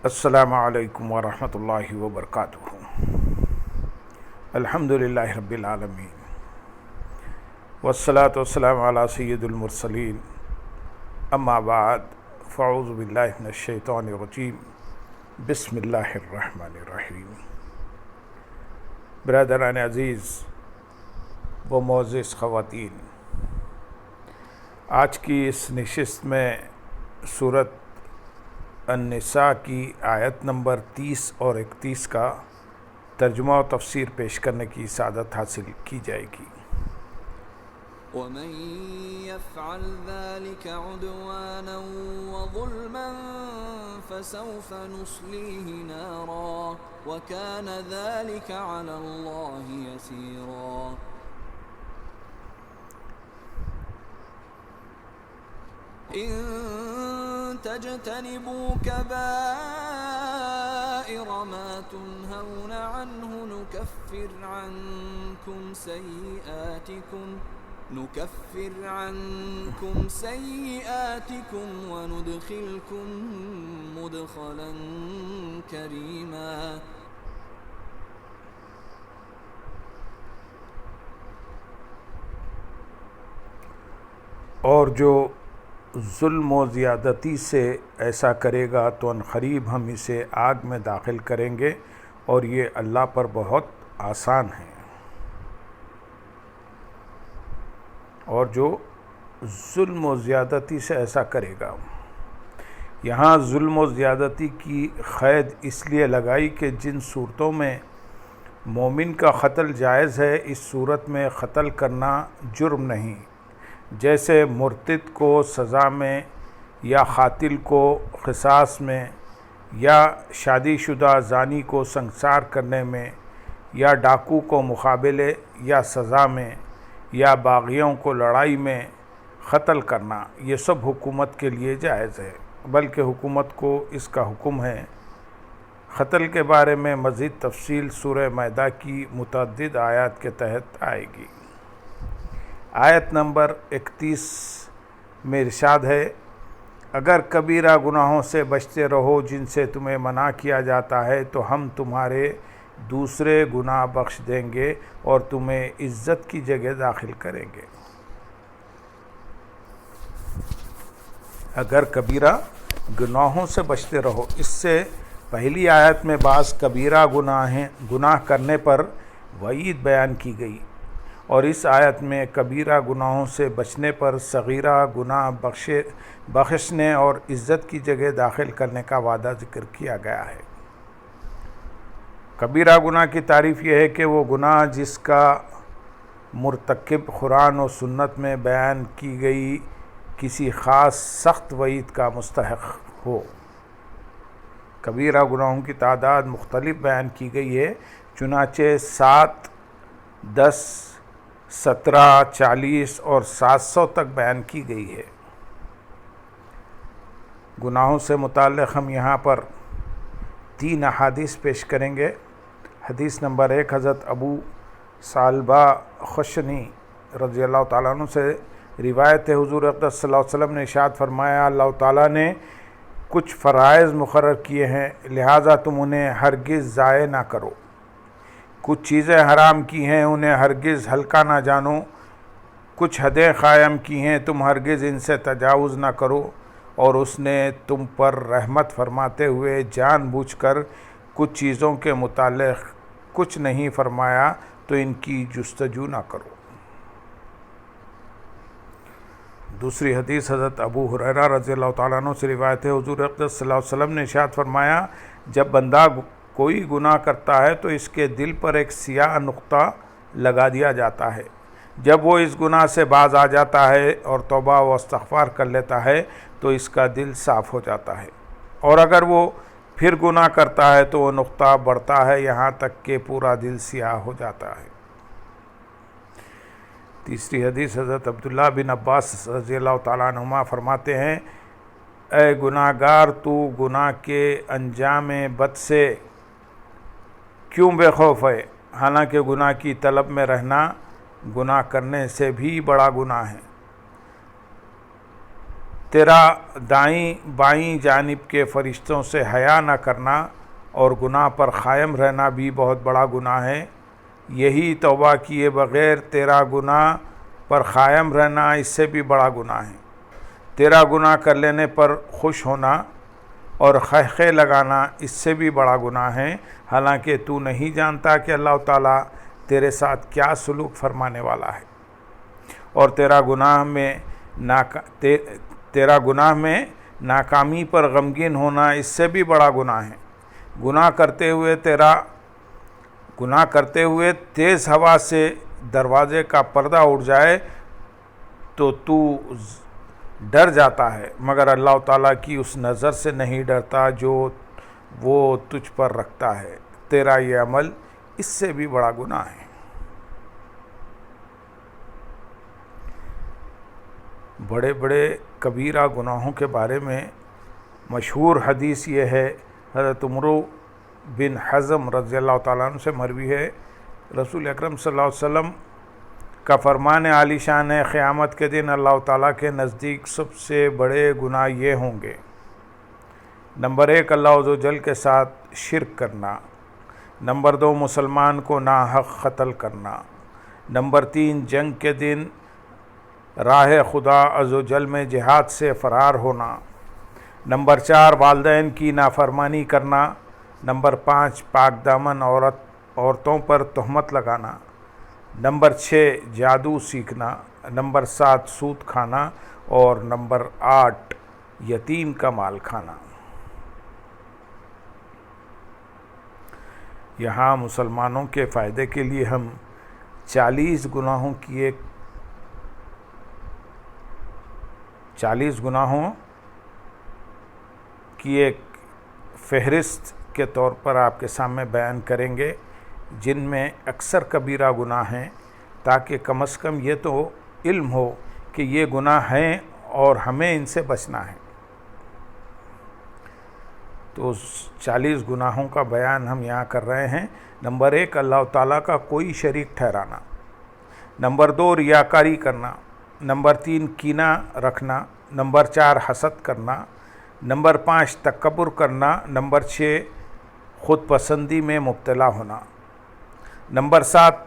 السلام علیکم ورحمۃ اللہ وبرکاتہ۔ الحمد للہ رب العالمین والصلاة والسلام علی سید المرسلین، اما بعد فاعوذ باللہ من الشیطان الرجیم، بسم اللہ الرحمن الرحیم۔ برادران عزیز و معزز خواتین، آج کی اس نشست میں سورت النساء کی آیت نمبر 30 اور 31 کا ترجمہ و تفسیر پیش کرنے کی سعادت حاصل کی جائے گی۔ وَمَن يَفْعَلْ ذَلِكَ عُدْوَانًا وَظُلْمًا فَسَوْفَ نُصْلِيهِ نَارًا وَكَانَ ذَلِكَ عَلَى اللَّهِ يَسِيرًا۔ إِن تَجْتَنِبُوا كَبَائِرَ مَا تُنْهَوْنَ عَنْهُ نُكَفِّرْ عَنْكُمْ سَيِّئَاتِكُمْ وَنُدْخِلْكُمْ مُدْخَلًا كَرِيمًا۔ اور جو ظلم و زیادتی سے ایسا کرے گا تو عنقریب ہم اسے آگ میں داخل کریں گے، اور یہ اللہ پر بہت آسان ہے۔ اور جو ظلم و زیادتی سے ایسا کرے گا، یہاں ظلم و زیادتی کی قید اس لیے لگائی کہ جن صورتوں میں مومن کا قتل جائز ہے، اس صورت میں قتل کرنا جرم نہیں، جیسے مرتد کو سزا میں، یا قاتل کو قصاص میں، یا شادی شدہ زانی کو سنگسار کرنے میں، یا ڈاکو کو مقابلے یا سزا میں، یا باغیوں کو لڑائی میں قتل کرنا، یہ سب حکومت کے لیے جائز ہے، بلکہ حکومت کو اس کا حکم ہے۔ قتل کے بارے میں مزید تفصیل سورہ مائدہ کی متعدد آیات کے تحت آئے گی۔ آیت نمبر 31 میں ارشاد ہے، اگر کبیرہ گناہوں سے بچتے رہو جن سے تمہیں منع کیا جاتا ہے تو ہم تمہارے دوسرے گناہ بخش دیں گے اور تمہیں عزت کی جگہ داخل کریں گے۔ اگر کبیرہ گناہوں سے بچتے رہو، اس سے پہلی آیت میں بعض کبیرہ گناہ کرنے پر وعید بیان کی گئی، اور اس آیت میں کبیرہ گناہوں سے بچنے پر صغیرہ گناہ بخشنے اور عزت کی جگہ داخل کرنے کا وعدہ ذکر کیا گیا ہے۔ کبیرہ گناہ کی تعریف یہ ہے کہ وہ گناہ جس کا مرتکب قرآن و سنت میں بیان کی گئی کسی خاص سخت وعید کا مستحق ہو۔ کبیرہ گناہوں کی تعداد مختلف بیان کی گئی ہے، چنانچہ 7، 10، 17، 40 اور 700 تک بیان کی گئی ہے۔ گناہوں سے متعلق ہم یہاں پر 3 احادیث پیش کریں گے۔ حدیث نمبر 1، حضرت ابو ثعلبہ خشنی رضی اللہ تعالیٰ عنہ سے روایت ہے، حضور اقدس صلی اللہ علیہ وسلم نے ارشاد فرمایا، اللہ تعالیٰ نے کچھ فرائض مقرر کیے ہیں، لہٰذا تم انہیں ہرگز ضائع نہ کرو۔ کچھ چیزیں حرام کی ہیں، انہیں ہرگز ہلکا نہ جانو۔ کچھ حدیں قائم کی ہیں، تم ہرگز ان سے تجاوز نہ کرو۔ اور اس نے تم پر رحمت فرماتے ہوئے جان بوجھ کر کچھ چیزوں کے متعلق کچھ نہیں فرمایا، تو ان کی جستجو نہ کرو۔ دوسری حدیث حضرت ابو ہریرہ رضی اللہ تعالیٰ عنہ سے روایت ہے، حضور اقدس صلی اللہ علیہ وسلم نے ارشاد فرمایا، جب بندہ کوئی گناہ کرتا ہے تو اس کے دل پر ایک سیاہ نقطہ لگا دیا جاتا ہے۔ جب وہ اس گناہ سے باز آ جاتا ہے اور توبہ و استغفار کر لیتا ہے تو اس کا دل صاف ہو جاتا ہے، اور اگر وہ پھر گناہ کرتا ہے تو وہ نقطہ بڑھتا ہے یہاں تک کہ پورا دل سیاہ ہو جاتا ہے۔ تیسری حدیث حضرت عبداللہ بن عباس رضی اللہ تعالیٰ عنہما فرماتے ہیں، اے گناہ گار، تو گناہ کے انجام بد سے کیوں بے خوف ہے؟ حالانکہ گناہ کی طلب میں رہنا گناہ کرنے سے بھی بڑا گناہ ہے۔ تیرا دائیں بائیں جانب کے فرشتوں سے حیا نہ کرنا اور گناہ پر قائم رہنا بھی بہت بڑا گناہ ہے۔ یہی توبہ کیے بغیر تیرا گناہ پر قائم رہنا اس سے بھی بڑا گناہ ہے۔ تیرا گناہ کر لینے پر خوش ہونا اور خیخے لگانا اس سے بھی بڑا گناہ ہے، حالانکہ تو نہیں جانتا کہ اللہ تعالیٰ تیرے ساتھ کیا سلوک فرمانے والا ہے۔ اور تیرا گناہ میں ناکامی پر غمگین ہونا اس سے بھی بڑا گناہ ہے۔ گناہ کرتے ہوئے تیز ہوا سے دروازے کا پردہ اڑ جائے تو ڈر جاتا ہے، مگر اللہ تعالیٰ کی اس نظر سے نہیں ڈرتا جو وہ تجھ پر رکھتا ہے۔ تیرا یہ عمل اس سے بھی بڑا گناہ ہے۔ بڑے بڑے کبیرہ گناہوں کے بارے میں مشہور حدیث یہ ہے، حضرت عمرو بن حزم رضی اللہ تعالیٰ عنہ سے مروی ہے، رسول اکرم صلی اللہ علیہ وسلم کا فرمان عالی شان ہے، قیامت کے دن اللہ تعالیٰ کے نزدیک سب سے بڑے گناہ یہ ہوں گے: نمبر 1، اللہ عز و جل کے ساتھ شرک کرنا، نمبر 2، مسلمان کو ناحق قتل کرنا، نمبر 3، جنگ کے دن راہ خدا عز و جل میں جہاد سے فرار ہونا، نمبر 4، والدین کی نافرمانی کرنا، نمبر 5، پاک دامن عورتوں پر تہمت لگانا، نمبر 6، جادو سیکھنا، نمبر 7، سود کھانا، اور نمبر 8، یتیم کا مال کھانا۔ یہاں مسلمانوں کے فائدے کے لیے ہم 40 گناہوں کی ایک فہرست کے طور پر آپ کے سامنے بیان کریں گے، جن میں اکثر کبیرہ گناہ ہیں، تاکہ کم از کم یہ تو علم ہو کہ یہ گناہ ہیں اور ہمیں ان سے بچنا ہے۔ تو 40 گناہوں کا بیان ہم یہاں کر رہے ہیں۔ نمبر 1، اللہ تعالیٰ کا کوئی شریک ٹھہرانا، نمبر 2، ریاکاری کرنا، نمبر 3، کینہ رکھنا، نمبر 4، حسد کرنا، نمبر 5، تکبر کرنا، نمبر 6، خود پسندی میں مبتلا ہونا، نمبر 7،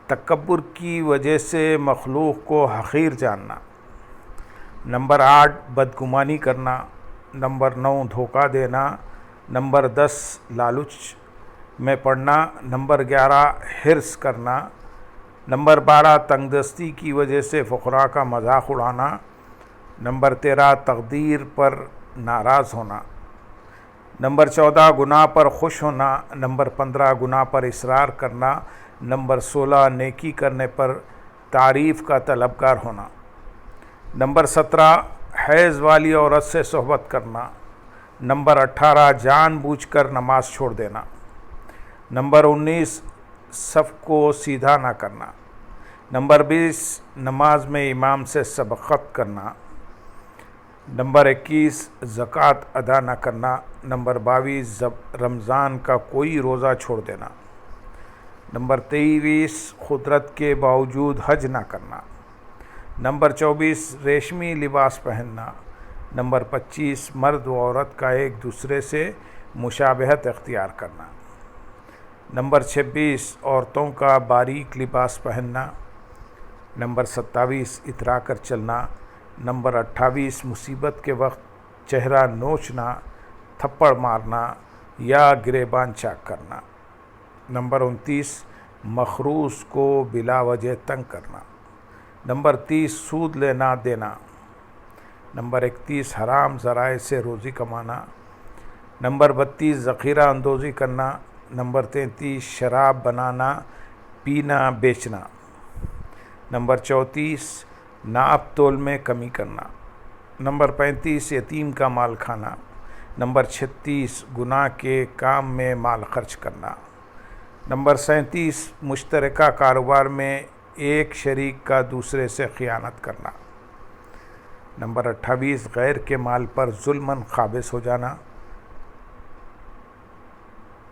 تکبر کی وجہ سے مخلوق کو حقیر جاننا، نمبر 8، بدگمانی کرنا، نمبر 9، دھوکہ دینا، نمبر 10، لالچ میں پڑنا، نمبر 11، حرص کرنا، نمبر 12، تنگ دستی کی وجہ سے فقراء کا مذاق اڑانا، نمبر 13، تقدیر پر ناراض ہونا، نمبر 14، گناہ پر خوش ہونا، نمبر 15، گناہ پر اصرار کرنا، نمبر 16، نیکی کرنے پر تعریف کا طلبگار ہونا، نمبر 17، حیض والی عورت سے صحبت کرنا، نمبر 18، جان بوجھ کر نماز چھوڑ دینا، نمبر 19، صف کو سیدھا نہ کرنا، نمبر 20، نماز میں امام سے سبقت کرنا، نمبر 21، زکوٰۃ ادا نہ کرنا، نمبر 22، رمضان کا کوئی روزہ چھوڑ دینا، نمبر 23، قدرت کے باوجود حج نہ کرنا، نمبر 24، ریشمی لباس پہننا، نمبر 25، مرد و عورت کا ایک دوسرے سے مشابہت اختیار کرنا، نمبر 26، عورتوں کا باریک لباس پہننا، نمبر 27، اترا کر چلنا، نمبر 28، مصیبت کے وقت چہرہ نوچنا، تھپڑ مارنا یا گریبان چاک کرنا، نمبر 29، مخروص کو بلا وجہ تنگ کرنا، نمبر 30، سود لینا دینا، نمبر 31، حرام ذرائع سے روزی کمانا، نمبر 32، ذخیرہ اندوزی کرنا، نمبر 33، شراب بنانا پینا بیچنا، نمبر 34، ناپ تول میں کمی کرنا، نمبر 35، یتیم کا مال کھانا، نمبر 36، گناہ کے کام میں مال خرچ کرنا، نمبر 37، مشترکہ کاروبار میں ایک شریک کا دوسرے سے خیانت کرنا، نمبر 28، غیر کے مال پر ظلماً قابض ہو جانا،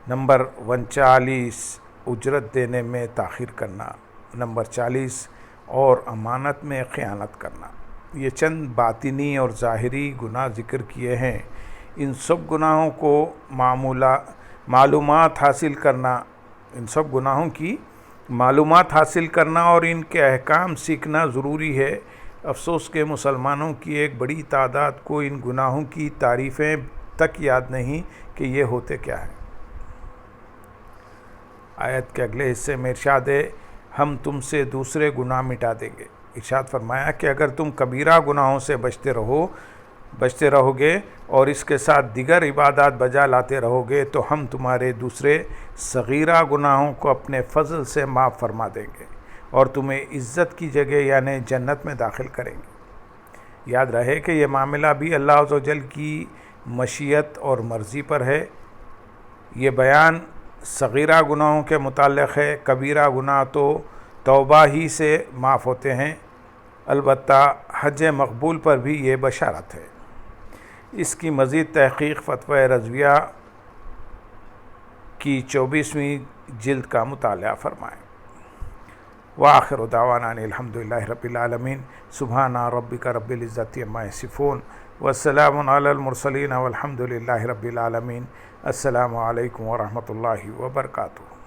نمبر 39، اجرت دینے میں تاخیر کرنا، نمبر 40، اور امانت میں خیانت کرنا، یہ چند باطنی اور ظاہری گناہ ذکر کیے ہیں، ان سب گناہوں کو معلومات حاصل کرنا، ان سب گناہوں کی معلومات حاصل کرنا اور ان کے احکام سیکھنا ضروری ہے۔ افسوس کہ مسلمانوں کی ایک بڑی تعداد کو ان گناہوں کی تعریفیں تک یاد نہیں کہ یہ ہوتے کیا ہیں۔ آیت کے اگلے حصے میں ارشاد ہے، ہم تم سے دوسرے گناہ مٹا دیں گے۔ ارشاد فرمایا کہ اگر تم کبیرہ گناہوں سے بچتے رہو گے اور اس کے ساتھ دیگر عبادات بجا لاتے رہو گے تو ہم تمہارے دوسرے صغیرہ گناہوں کو اپنے فضل سے معاف فرما دیں گے اور تمہیں عزت کی جگہ یعنی جنت میں داخل کریں گے۔ یاد رہے کہ یہ معاملہ بھی اللہ عز و جل کی مشیت اور مرضی پر ہے۔ یہ بیان صغیرہ گناہوں کے متعلق ہے، کبیرہ گناہ تو توبہ ہی سے معاف ہوتے ہیں، البتہ حج مقبول پر بھی یہ بشارت ہے۔ اس کی مزید تحقیق فتویٰ رضویہ کی 24ویں جلد کا مطالعہ فرمائیں۔ وآخر دعوانا ان الحمدللہ رب العالمین، سبحان ربک رب العزت عما یصفون والسلام علی المرسلین والحمدللہ رب العالمین۔ السلام علیکم ورحمۃ اللہ وبرکاتہ۔